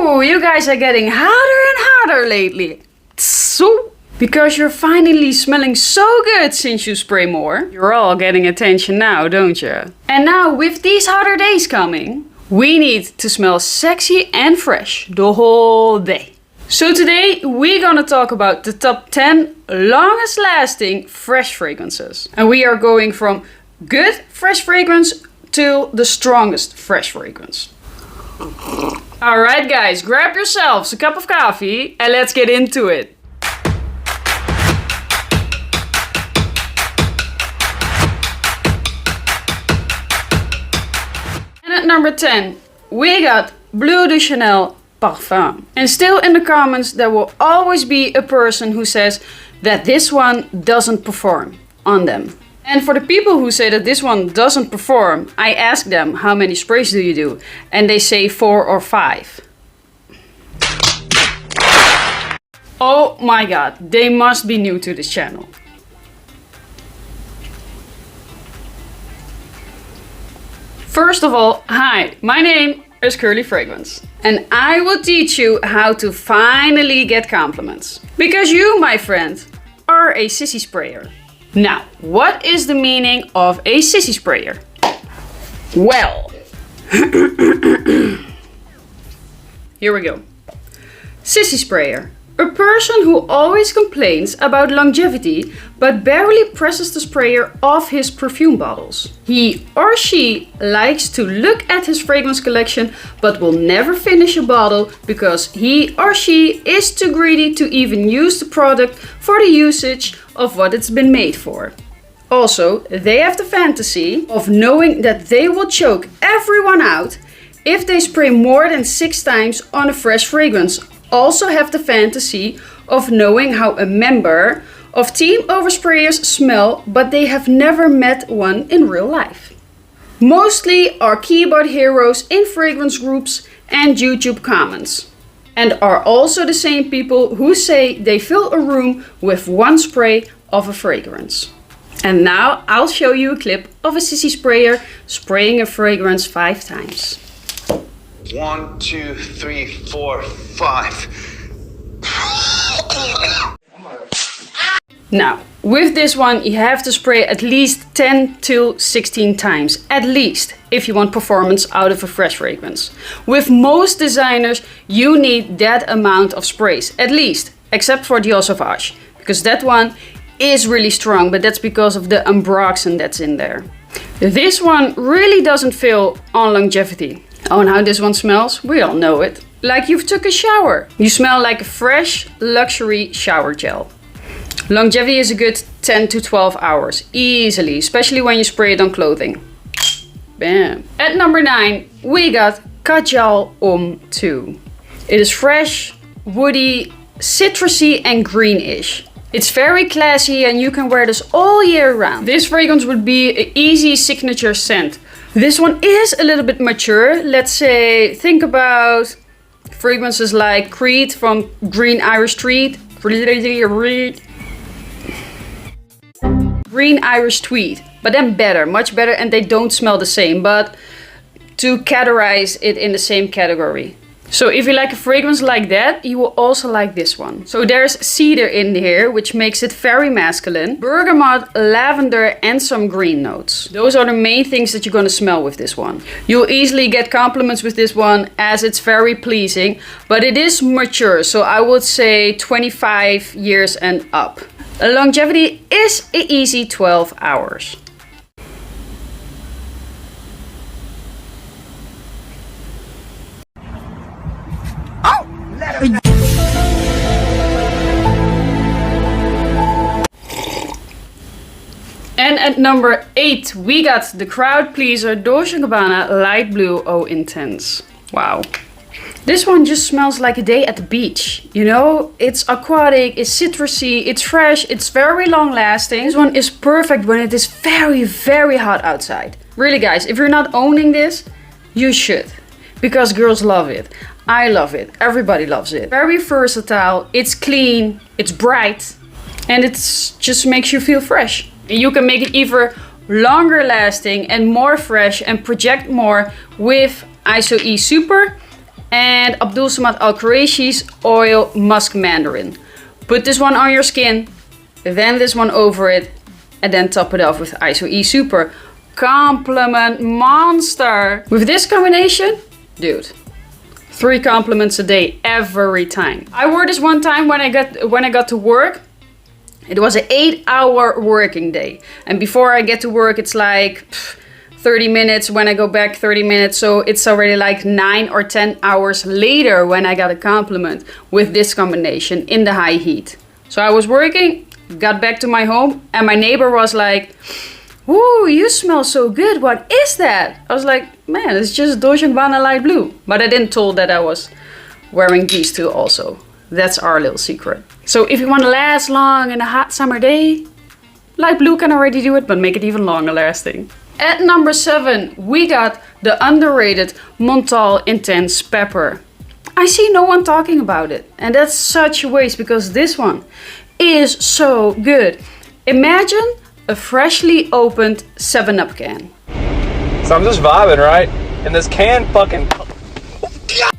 Ooh, you guys are getting hotter and hotter lately. So, because you're finally smelling so good since you spray more. You're all getting attention now, don't you? And now, with these hotter days coming, we need to smell sexy and fresh the whole day. So today, we're gonna talk about the top 10 longest lasting fresh fragrances. And we are going from good fresh fragrance to the strongest fresh fragrance. Alright guys, grab yourselves a cup of coffee and let's get into it. And at number 10, we got Bleu de Chanel Parfum. And still in the comments there will always be a person who says that this one doesn't perform on them. And for the people who say that this one doesn't perform, I ask them how many sprays do you do? And they say 4 or 5. Oh my god, they must be new to this channel. First of all, hi, my name is CurlyFragrance. And I will teach you how to finally get compliments. Because you, my friend, are a sissy sprayer. Now, what is the meaning of a sissy sprayer? Well, here we go. Sissy sprayer. A person who always complains about longevity but barely presses the sprayer off his perfume bottles. He or she likes to look at his fragrance collection but will never finish a bottle because he or she is too greedy to even use the product for the usage of what it's been made for. Also, they have the fantasy of knowing that they will choke everyone out if they spray more than 6 times on a fresh fragrance. Also have the fantasy of knowing how a member of Team Oversprayers smell, but they have never met one in real life. Mostly are keyboard heroes in fragrance groups and YouTube comments. And are also the same people who say they fill a room with 1 spray of a fragrance. And now I'll show you a clip of a sissy sprayer spraying a fragrance 5 times. 1, 2, 3, 4, 5. Now, with this one you have to spray at least 10 to 16 times, at least, if you want performance out of a fresh fragrance. With most designers you need that amount of sprays, at least, except for Dior Sauvage, because that one is really strong, but that's because of the ambroxan that's in there. This one really doesn't feel on longevity. Oh, and how this one smells? We all know it. Like you've took a shower. You smell like a fresh luxury shower gel. Longevity is a good 10 to 12 hours, easily, especially when you spray it on clothing. Bam. At number 9, we got Kajal Homme 2. It is fresh, woody, citrusy and greenish. It's very classy and you can wear this all year round. This fragrance would be an easy signature scent. This one is a little bit mature. Let's say, think about fragrances like Creed from Green Irish Tweed. Green Irish Tweed. But then better, much better, and they don't smell the same. But to categorize it in the same category. So if you like a fragrance like that, you will also like this one. So there's cedar in here, which makes it very masculine. Bergamot, lavender and some green notes. Those are the main things that you're gonna smell with this one. You'll easily get compliments with this one as it's very pleasing, but it is mature. So I would say 25 years and up. Longevity is an easy 12 hours. And at number 8, we got the crowd pleaser Dolce & Gabbana Light Blue Eau Intense. Wow. This one just smells like a day at the beach. You know, it's aquatic, it's citrusy, it's fresh, it's very long lasting. This one is perfect when it is very, very hot outside. Really guys, if you're not owning this, you should. Because girls love it. I love it. Everybody loves it. Very versatile, it's clean, it's bright, and it just makes you feel fresh. You can make it even longer lasting and more fresh and project more with ISO E Super and Abdul Samad Al Qureishi's Oil Musk Mandarin. Put this one on your skin, then this one over it, and then top it off with ISO E Super. Compliment monster! With this combination, dude, 3 compliments a day every time. I wore this one time when I got to work. It was an 8-hour working day, and before I get to work it's like 30 minutes. When I go back, 30 minutes, so it's already like 9 or 10 hours later when I got a compliment with this combination in the high heat. So I was working, got back to my home, and my neighbor was like, "Ooh, you smell so good, what is that?" I was like, man, it's just Dolce & Gabbana Light Blue. But I didn't told that I was wearing these two also. That's our little secret. So if you want to last long in a hot summer day, Light Blue can already do it, but make it even longer lasting. At number 7, we got the underrated Montale Intense Pepper. I see no one talking about it, and that's such a waste because this one is so good. Imagine a freshly opened 7-Up can. So I'm just vibing, right? And this can fucking...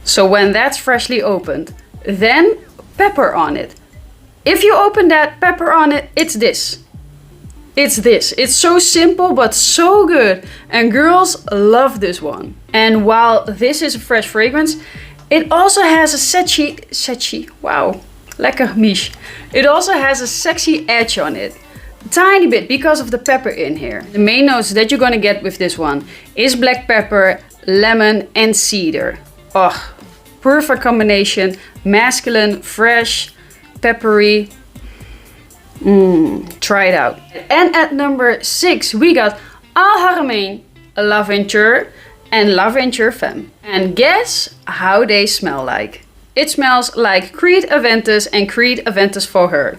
So when that's freshly opened, then pepper on it. If you open that, pepper on it, it's this. It's this. It's so simple but so good, and girls love this one. And while this is a fresh fragrance, it also has a sexy, wow, lekker mish. It also has a sexy edge on it. Tiny bit because of the pepper in here. The main notes that you're gonna get with this one is black pepper, lemon and cedar. Oh, perfect combination. Masculine, fresh, peppery. Try it out. And at number 6 we got Haramain, L'Aventure and L'Aventure Femme. And guess how they smell like. It smells like Creed Aventus and Creed Aventus for her.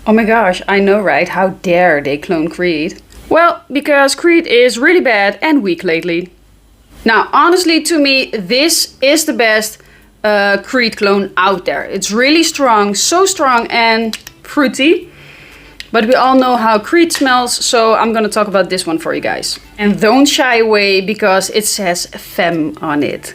Oh my gosh, I know, right? How dare they clone Creed? Well, because Creed is really bad and weak lately. Now, honestly, to me, this is the best Creed clone out there. It's really strong, so strong and fruity. But we all know how Creed smells, so I'm gonna talk about this one for you guys. And don't shy away because it says Femme on it.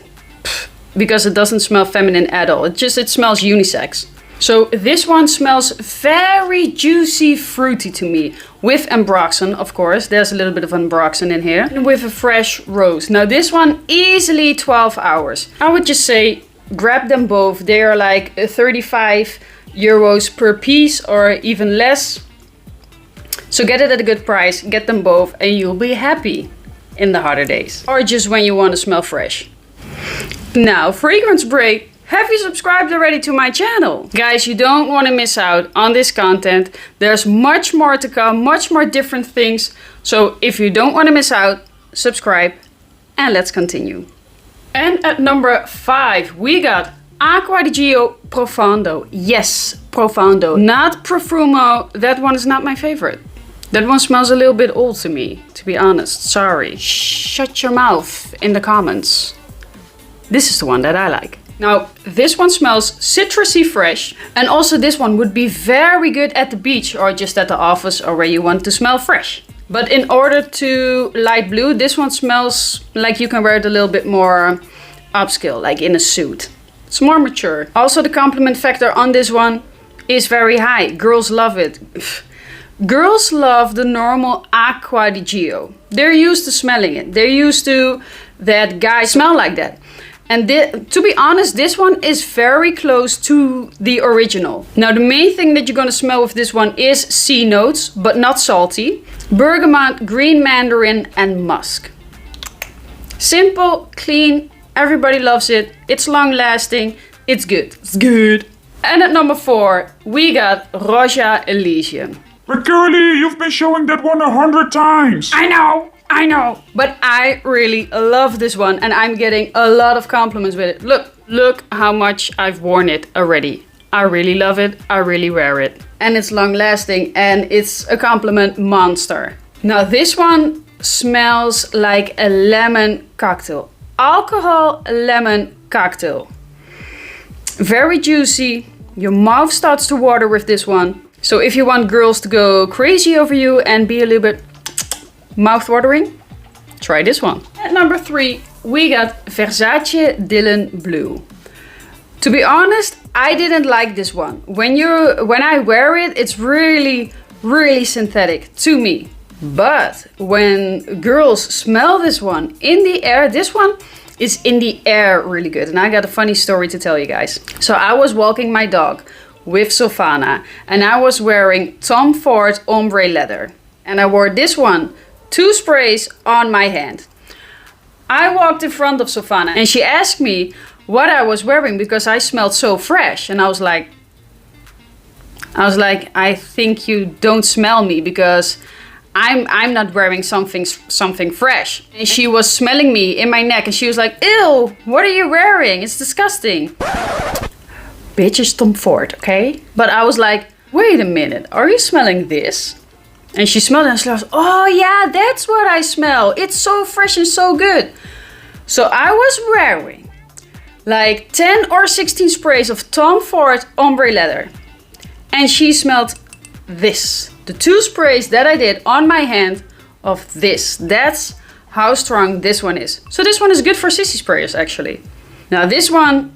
Because it doesn't smell feminine at all. It smells unisex. So this one smells very juicy, fruity to me. With ambroxan, of course. There's a little bit of ambroxan in here. And with a fresh rose. Now this one, easily 12 hours. I would just say, grab them both. They are like 35 euros per piece or even less. So get it at a good price. Get them both and you'll be happy in the hotter days. Or just when you want to smell fresh. Now, fragrance break. Have you subscribed already to my channel? Guys, you don't want to miss out on this content. There's much more to come, much more different things. So if you don't want to miss out, subscribe and let's continue. And at number 5, we got Acqua di Gio Profundo. Yes, Profundo, not Profumo. That one is not my favorite. That one smells a little bit old to me, to be honest. Sorry. Shut your mouth in the comments. This is the one that I like. Now, this one smells citrusy fresh, and also this one would be very good at the beach or just at the office or where you want to smell fresh. But in order to light blue, this one smells like you can wear it a little bit more upscale, like in a suit. It's more mature. Also, the compliment factor on this one is very high. Girls love it. Girls love the normal Acqua di Gio. They're used to smelling it. They're used to that guys smell like that. And to be honest, this one is very close to the original. Now, the main thing that you're gonna smell with this one is sea notes, but not salty. Bergamot, green mandarin, and musk. Simple, clean, everybody loves it. It's long lasting, it's good. It's good. And at number 4, we got Roja Elysium. But Curly, you've been showing that one 100 times. I know. But I really love this one and I'm getting a lot of compliments with it. Look how much I've worn it already. I really love it. I really wear it. And it's long lasting and it's a compliment monster. Now this one smells like a lemon cocktail. Alcohol lemon cocktail. Very juicy. Your mouth starts to water with this one. So if you want girls to go crazy over you and be a little bit mouth-watering, try this one. At number 3, we got Versace Dylan Bleu. To be honest, I didn't like this one. When I wear it, it's really, really synthetic to me. But when girls smell this one in the air, this one is in the air really good. And I got a funny story to tell you guys. So I was walking my dog with Sofana and I was wearing Tom Ford ombre leather. And I wore this one, 2 sprays on my hand. I walked in front of Sofana and she asked me what I was wearing because I smelled so fresh. And I was like, I think you don't smell me because I'm not wearing something fresh. And she was smelling me in my neck and she was like, ew, what are you wearing? It's disgusting. Bitch, is Tom Ford, okay? But I was like, wait a minute, are you smelling this? And she smelled it and she was, oh yeah, that's what I smell. It's so fresh and so good. So I was wearing like 10 or 16 sprays of Tom Ford ombre leather. And she smelled this. The 2 sprays that I did on my hand of this. That's how strong this one is. So this one is good for sissy sprayers actually. Now this one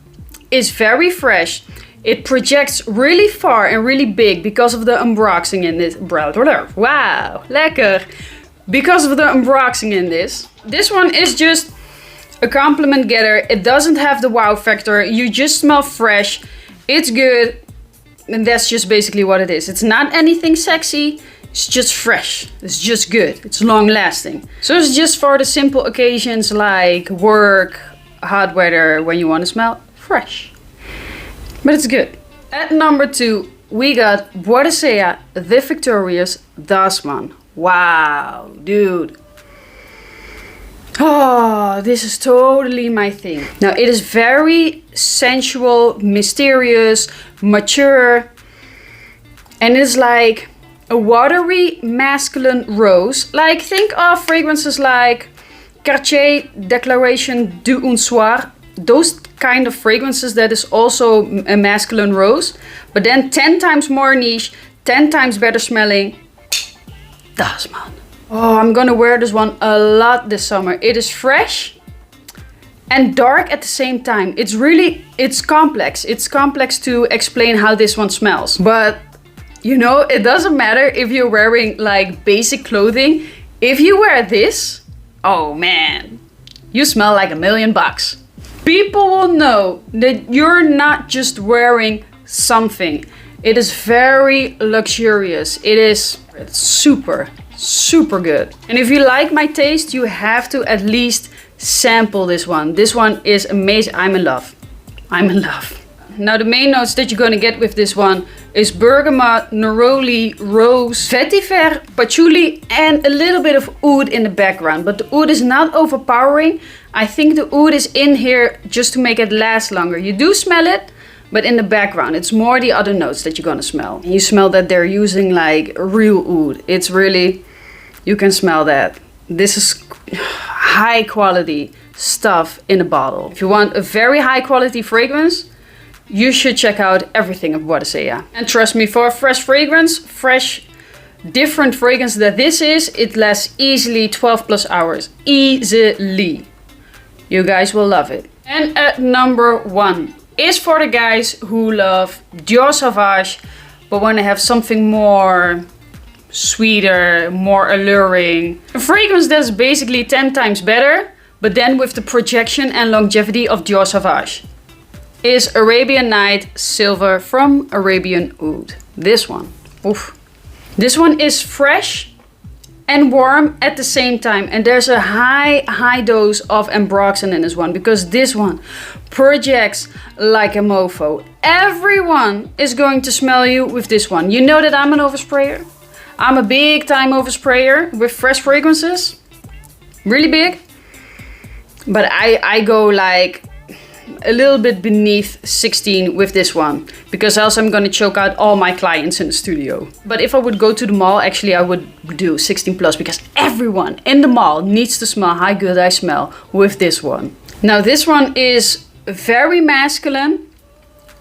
is very fresh. It projects really far and really big because of the unboxing in this. Wow, lekker. Because of the unboxing in this. This one is just a compliment getter. It doesn't have the wow factor. You just smell fresh. It's good. And that's just basically what it is. It's not anything sexy. It's just fresh. It's just good. It's long lasting. So it's just for the simple occasions like work, hot weather, when you want to smell fresh. But it's good. At number 2, we got Boadicea, the Victorious Dasman. Wow, dude. Oh, this is totally my thing. Now, it is very sensual, mysterious, mature. And it's like a watery, masculine rose. Like, think of fragrances like Cartier Declaration du Soir. Those kind of fragrances that is also a masculine rose, but then 10 times more niche, 10 times better smelling. Dasman. Oh, I'm gonna wear this one a lot this summer. It is fresh and dark at the same time. It's complex. It's complex to explain how this one smells. But you know, it doesn't matter if you're wearing like basic clothing. If you wear this, oh man, you smell like $1,000,000. People will know that you're not just wearing something. It is very luxurious. It's super, super good. And if you like my taste, you have to at least sample this one. This one is amazing. I'm in love. I'm in love. Now the main notes that you're gonna get with this one is bergamot, neroli, rose, vetiver, patchouli, and a little bit of oud in the background. But the oud is not overpowering. I think the oud is in here just to make it last longer. You do smell it, but in the background. It's more the other notes that you're gonna smell. You smell that they're using like real oud. It's really, you can smell that. This is high quality stuff in a bottle. If you want a very high quality fragrance, you should check out everything of Boadicea. And trust me, for a fresh fragrance, different fragrance that this is, it lasts easily 12 plus hours. Easily. You guys will love it. And at number 1 is for the guys who love Dior Sauvage, but want to have something more sweeter, more alluring. A fragrance that's basically 10 times better, but then with the projection and longevity of Dior Sauvage, is Arabian Night Silver from Arabian Oud. This one. Oof. This one is fresh and warm at the same time. And there's a high dose of ambroxan in this one, because this one projects like a mofo. Everyone is going to smell you with this one. You know that I'm an oversprayer. I'm a big time oversprayer with fresh fragrances. Really big. But I go like a little bit beneath 16 with this one, because else I'm gonna choke out all my clients in the studio. But if I would go to the mall, actually I would do 16 plus, because everyone in the mall needs to smell how good I smell with this one. Now this one is very masculine,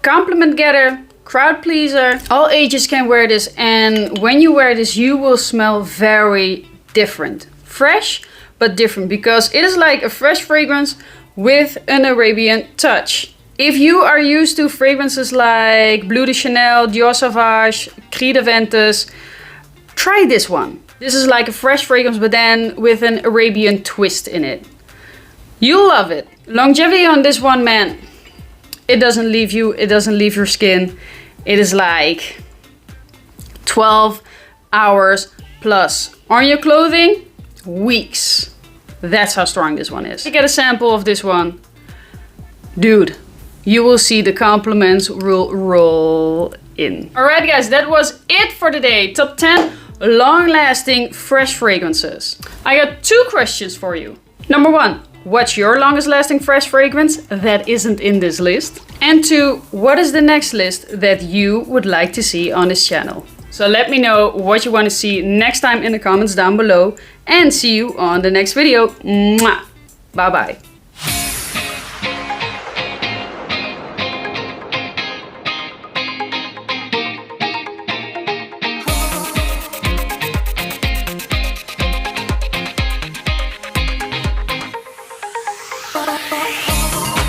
compliment getter, crowd pleaser. All ages can wear this, and when you wear this you will smell very different. Fresh, but different because it is like a fresh fragrance with an Arabian touch. If you are used to fragrances like Bleu de Chanel, Dior Sauvage, Cri de Ventus, try this one. This is like a fresh fragrance but then with an Arabian twist in it. You'll love it. Longevity on this one, man. It doesn't leave you, it doesn't leave your skin. It is like 12 hours plus. On your clothing, weeks. That's how strong this one is. To get a sample of this one, dude, you will see the compliments will roll in. Alright guys, that was it for today. Top 10 long-lasting fresh fragrances. I got 2 questions for you. Number 1, what's your longest lasting fresh fragrance that isn't in this list? And 2, what is the next list that you would like to see on this channel? So let me know what you want to see next time in the comments down below. And see you on the next video. Mwah! Bye bye. Bye.